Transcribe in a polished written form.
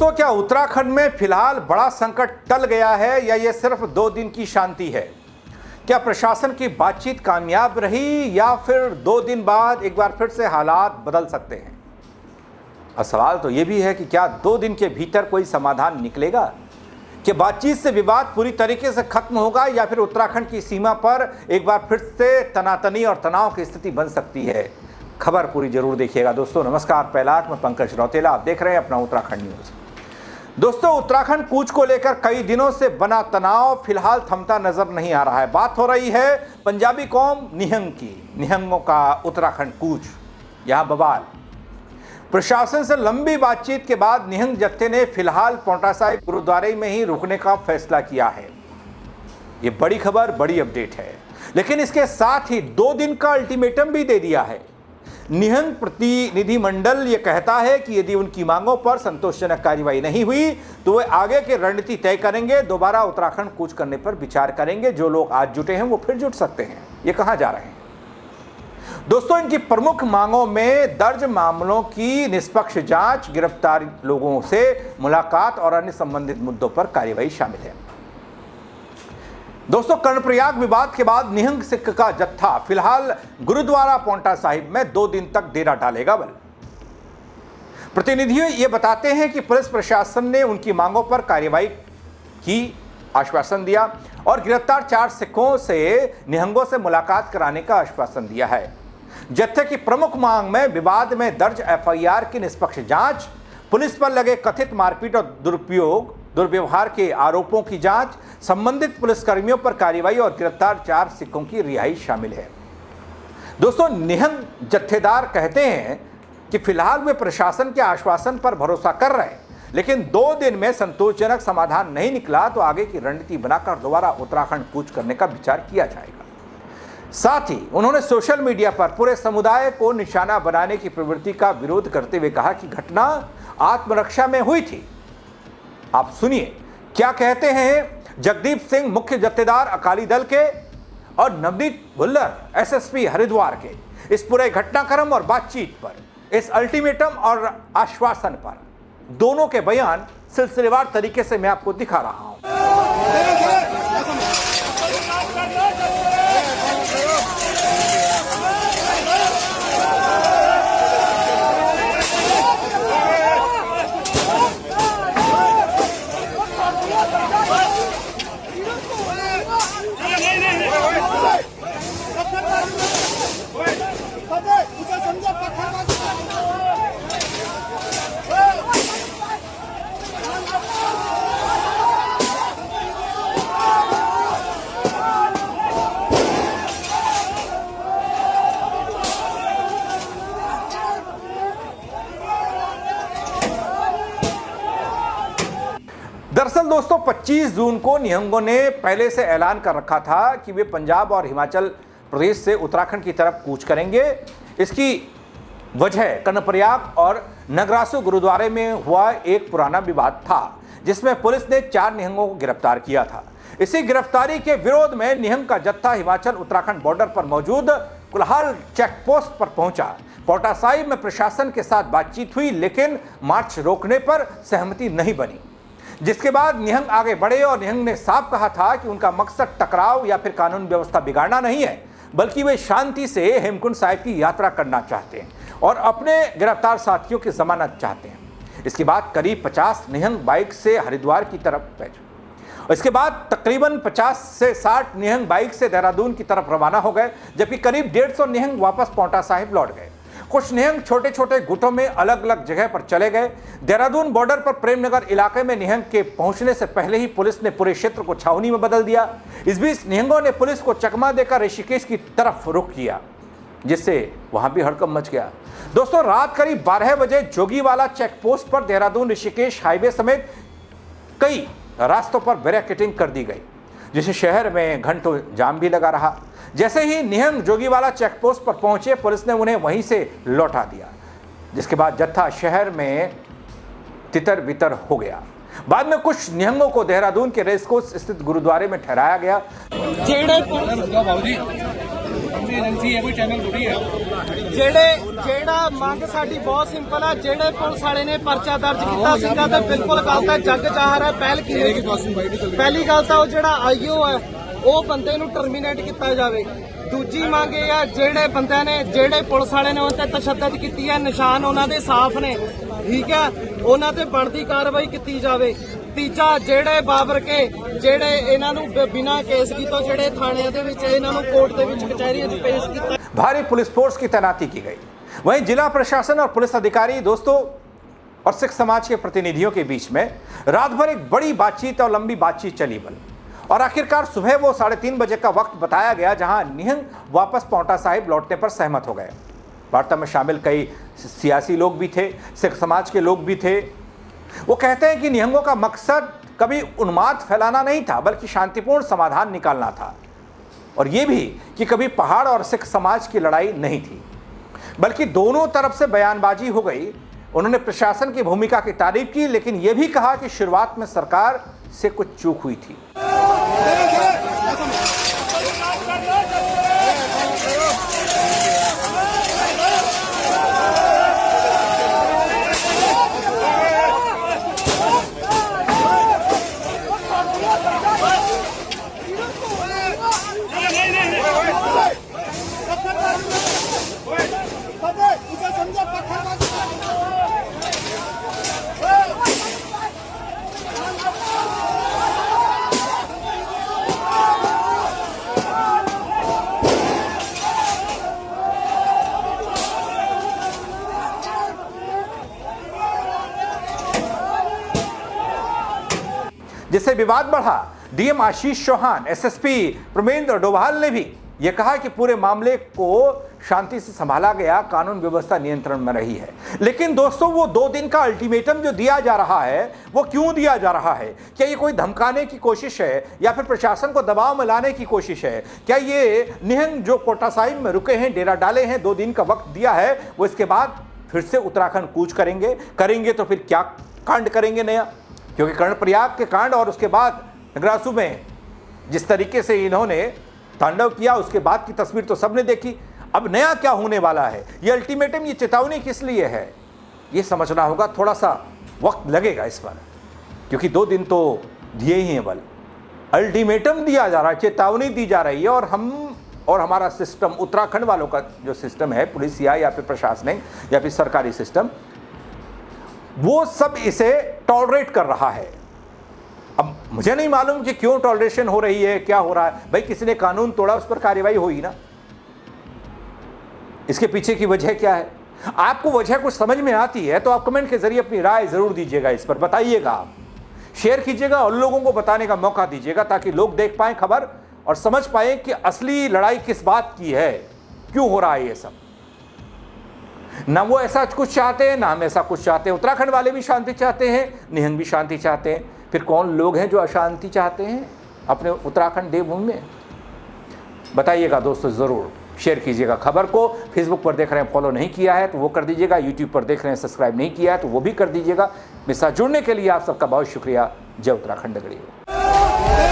दोस्तों, क्या उत्तराखंड में फिलहाल बड़ा संकट टल गया है या ये सिर्फ 2 दिन की शांति है? क्या प्रशासन की बातचीत कामयाब रही या फिर 2 दिन बाद एक बार फिर से हालात बदल सकते हैं? और सवाल तो ये भी है कि क्या 2 दिन के भीतर कोई समाधान निकलेगा? कि बातचीत से विवाद पूरी तरीके से खत्म होगा या फिर उत्तराखंड की सीमा पर एक बार फिर से तनातनी और तनाव की स्थिति बन सकती है? खबर पूरी जरूर देखिएगा। दोस्तों नमस्कार, पहला मैं पंकज रौतेला, आप देख रहे हैं अपना उत्तराखंड न्यूज। दोस्तों, उत्तराखंड कूच को लेकर कई दिनों से बना तनाव फिलहाल थमता नजर नहीं आ रहा है। बात हो रही है पंजाबी कौम निहंग की। निहंगों का उत्तराखंड कूच, यहां बवाल। प्रशासन से लंबी बातचीत के बाद निहंग जत्थे ने फिलहाल पांवटा साहिब गुरुद्वारे में ही रुकने का फैसला किया है। यह बड़ी खबर, बड़ी अपडेट है। लेकिन इसके साथ ही 2 दिन का अल्टीमेटम भी दे दिया है। निहंग प्रतिनिधिमंडल ये कहता है कि यदि उनकी मांगों पर संतोषजनक कार्रवाई नहीं हुई तो वे आगे की रणनीति तय करेंगे, दोबारा उत्तराखंड कूच करने पर विचार करेंगे। जो लोग आज जुटे हैं वो फिर जुट सकते हैं। ये कहां जा रहे हैं? दोस्तों, इनकी प्रमुख मांगों में दर्ज मामलों की निष्पक्ष जांच, गिरफ्तार लोगों से मुलाकात और अन्य संबंधित मुद्दों पर कार्रवाई शामिल है। दोस्तों, कर्णप्रयाग विवाद के बाद निहंग सिख का जत्था फिलहाल गुरुद्वारा पांवटा साहिब में 2 दिन तक डेरा डालेगा। प्रतिनिधि ये बताते हैं कि पुलिस प्रशासन ने उनकी मांगों पर कार्रवाई की आश्वासन दिया और गिरफ्तार 4 सिखों से निहंगों से मुलाकात कराने का आश्वासन दिया है। जत्थे की प्रमुख मांग में विवाद में दर्ज एफआईआर की निष्पक्ष जांच, पुलिस पर लगे कथित मारपीट और दुर्व्यवहार के आरोपों की जांच, संबंधित पुलिसकर्मियों पर कार्रवाई और गिरफ्तार 4 सिखों की रिहाई शामिल है। दोस्तों, निहंग जत्थेदार कहते हैं कि फिलहाल वे प्रशासन के आश्वासन पर भरोसा कर रहे हैं, लेकिन 2 दिन में संतोषजनक समाधान नहीं निकला तो आगे की रणनीति बनाकर दोबारा उत्तराखंड कूच करने का विचार किया जाएगा। साथ ही उन्होंने सोशल मीडिया पर पूरे समुदाय को निशाना बनाने की प्रवृत्ति का विरोध करते हुए कहा कि घटना आत्मरक्षा में हुई थी। आप सुनिए क्या कहते हैं जगदीप सिंह, मुख्य जत्थेदार अकाली दल के, और नवनीत भुल्लर, एसएसपी हरिद्वार के, इस पूरे घटनाक्रम और बातचीत पर, इस अल्टीमेटम और आश्वासन पर। दोनों के बयान सिलसिलेवार तरीके से मैं आपको दिखा रहा हूं। दरअसल दोस्तों, 25 जून को निहंगों ने पहले से ऐलान कर रखा था कि वे पंजाब और हिमाचल प्रदेश से उत्तराखंड की तरफ कूच करेंगे। इसकी वजह कर्णप्रयाग और नगरासू गुरुद्वारे में हुआ एक पुराना विवाद था, जिसमें पुलिस ने 4 निहंगों को गिरफ्तार किया था। इसी गिरफ्तारी के विरोध में निहंग का जत्था हिमाचल उत्तराखंड बॉर्डर पर मौजूद कुल्हाल चेक पोस्ट पर पहुंचा। पांवटा साहिब में प्रशासन के साथ बातचीत हुई, लेकिन मार्च रोकने पर सहमति नहीं बनी, जिसके बाद निहंग आगे बढ़े और निहंग ने साफ कहा था कि उनका मकसद टकराव या फिर कानून व्यवस्था बिगाड़ना नहीं है, बल्कि वे शांति से हेमकुंड साहिब की यात्रा करना चाहते हैं और अपने गिरफ्तार साथियों की जमानत चाहते हैं। इसके बाद करीब 50 निहंग बाइक से हरिद्वार की तरफ पहुंचे। इसके बाद तकरीबन 50 से 60 निहंग बाइक से देहरादून की तरफ रवाना हो गए, जबकि करीब 150 निहंग वापस पांवटा साहिब लौट गए। कुछ निहंग छोटे छोटे गुटों में अलग अलग जगह पर चले गए। देहरादून बॉर्डर पर प्रेमनगर इलाके में निहंग के पहुंचने से पहले ही पुलिस ने पूरे क्षेत्र को छावनी में बदल दिया। इस बीच निहंगों ने पुलिस को चकमा देकर ऋषिकेश की तरफ रुख किया, जिससे वहां भी हड़कंप मच गया। दोस्तों, रात करीब 12 बजे जोगीवाला चेक पोस्ट पर देहरादून ऋषिकेश हाईवे समेत कई रास्तों पर बैरिकेडिंग कर दी गई, जिससे शहर में घंटों जाम भी लगा रहा। जैसे ही निहंग जोगीवाला चेक पोस्ट पर पहुंचे, पुलिस ने उन्हें वहीं से लौटा दिया, जिसके बाद जत्था शहर में तितर बितर हो गया। बाद में कुछ निहंगों को देहरादून के रेसकोर्स स्थित गुरुद्वारे में ठहराया गया। ਦੀ ਏਜੰਸੀ ਹੈ, ਕੋਈ ਚੈਨਲ ਥੋੜੀ ਹੈ। ਜਿਹੜਾ ਮੰਗ ਸਾਡੀ ਬਹੁਤ ਸਿੰਪਲ ਆ। ਜਿਹੜੇ ਪੁਲਿਸ ਵਾਲੇ ਨੇ ਪਰਚਾ ਦਰਜ ਕੀਤਾ ਸੀਗਾ ਤੇ ਬਿਲਕੁਲ ਗਲਤ ਹੈ। ਜੱਗ ਚਾਹਰ ਹੈ ਪਹਿਲੀ ਗੱਲ ਤਾਂ ਉਹ ਜਿਹੜਾ ਆਈਓ ਹੈ ਉਹ ਬੰਦੇ ਨੂੰ ਟਰਮੀਨੇਟ ਕੀਤਾ ਜਾਵੇ। ਦੂਜੀ ਮੰਗ ਇਹ ਆ ਜਿਹੜੇ ਬੰਦਿਆਂ ਨੇ ਜਿਹੜੇ ਪੁਲਿਸ ਵਾਲੇ ਨੇ ਉਹਨਾਂ ਤੇ ਤਸ਼ੱਦਦ ਕੀਤੀ ਹੈ, ਨਿਸ਼ਾਨ ਉਹਨਾਂ ਦੇ ਸਾਫ਼ ਨੇ, ਠੀਕ ਹੈ, ਉਹਨਾਂ ਤੇ ਬਣਦੀ ਕਾਰਵਾਈ ਕੀਤੀ ਜਾਵੇ। ਤੀਜਾ ਜਿਹੜੇ ਬਾਬਰ ਕੇ ਜਿਹੜੇ ਇਹਨਾਂ ਨੂੰ ਬਿਨਾਂ ਕੇਸ ਕੀਤੋਂ ਜਿਹੜੇ ਥਾਣਿਆਂ ਦੇ ਵਿੱਚ ਇਹਨਾਂ ਨੂੰ ਕੋर्ट ਦੇ ਵਿੱਚ कचहरी ਵਿੱਚ पेश ਕੀਤਾ। भारी पुलिस फोर्स की तैनाती की गई। वहीं जिला प्रशासन और पुलिस अधिकारी दोस्तों और सिख समाज के प्रतिनिधियों के बीच में रात भर एक बड़ी बातचीत और लंबी बातचीत चली बल और आखिरकार सुबह वो 3:30 बजे का वक्त बताया गया जहां निहंग वापस पांवटा साहिब लौटने पर सहमत हो गए। वार्ता में शामिल कई सियासी लोग भी थे, सिख समाज के लोग भी थे। वो कहते हैं कि निहंगों का मकसद कभी उन्माद फैलाना नहीं था बल्कि शांतिपूर्ण समाधान निकालना था, और ये भी कि कभी पहाड़ और सिख समाज की लड़ाई नहीं थी बल्कि दोनों तरफ से बयानबाजी हो गई। उन्होंने प्रशासन की भूमिका की तारीफ की लेकिन यह भी कहा कि शुरुआत में सरकार से कुछ चूक हुई थी। जिससे विवाद बढ़ा। डीएम आशीष चौहान, एसएसपी प्रमेंद्र डोभाल ने भी यह कहा कि पूरे मामले को शांति से संभाला गया, कानून व्यवस्था नियंत्रण में रही है। लेकिन दोस्तों वो 2 दिन का अल्टीमेटम जो दिया जा रहा है वो क्यों दिया जा रहा है? क्या ये कोई धमकाने की कोशिश है या फिर प्रशासन को दबाव में लाने की कोशिश है? क्या ये निहंग जो पांवटा साहिब में रुके हैं, डेरा डाले हैं, 2 दिन का वक्त दिया है, वो इसके बाद फिर से उत्तराखंड कूच करेंगे तो फिर क्या कांड करेंगे नया? क्योंकि कर्णप्रयाग के कांड और उसके बाद नगरासू में जिस तरीके से इन्होंने तांडव किया उसके बाद की तस्वीर तो सबने देखी। अब नया क्या होने वाला है? ये अल्टीमेटम, ये चेतावनी किस लिए है, ये समझना होगा। थोड़ा सा वक्त लगेगा इस पर, क्योंकि 2 दिन तो दिए ही हैं। बल अल्टीमेटम दिया जा रहा है, चेतावनी दी जा रही है, और हम और हमारा सिस्टम, उत्तराखंड वालों का जो सिस्टम है, पुलिस या फिर प्रशासनिक या फिर सरकारी सिस्टम, वो सब इसे टॉलरेट कर रहा है। अब मुझे नहीं मालूम कि क्यों टॉलरेशन हो रही है, क्या हो रहा है। भाई किसी ने कानून तोड़ा, उस पर कार्रवाई हुई ना, इसके पीछे की वजह क्या है? आपको वजह कुछ समझ में आती है तो आप कमेंट के जरिए अपनी राय जरूर दीजिएगा, इस पर बताइएगा, आप शेयर कीजिएगा और लोगों को बताने का मौका दीजिएगा ताकि लोग देख पाएं खबर और समझ पाएं कि असली लड़ाई किस बात की है, क्यों हो रहा है ये सब। ना वो ऐसा कुछ चाहते हैं, ना हम ऐसा कुछ चाहते हैं। उत्तराखंड वाले भी शांति चाहते हैं, निहंग भी शांति चाहते हैं। फिर कौन लोग हैं जो अशांति चाहते हैं अपने उत्तराखंड देवभूमि में? बताइएगा दोस्तों, ज़रूर शेयर कीजिएगा खबर को। फेसबुक पर देख रहे हैं, फॉलो नहीं किया है तो वो कर दीजिएगा। यूट्यूब पर देख रहे हैं, सब्सक्राइब नहीं किया है तो वो भी कर दीजिएगा। मेरे साथ जुड़ने के लिए आप सबका बहुत शुक्रिया। जय उत्तराखंड गढ़ी।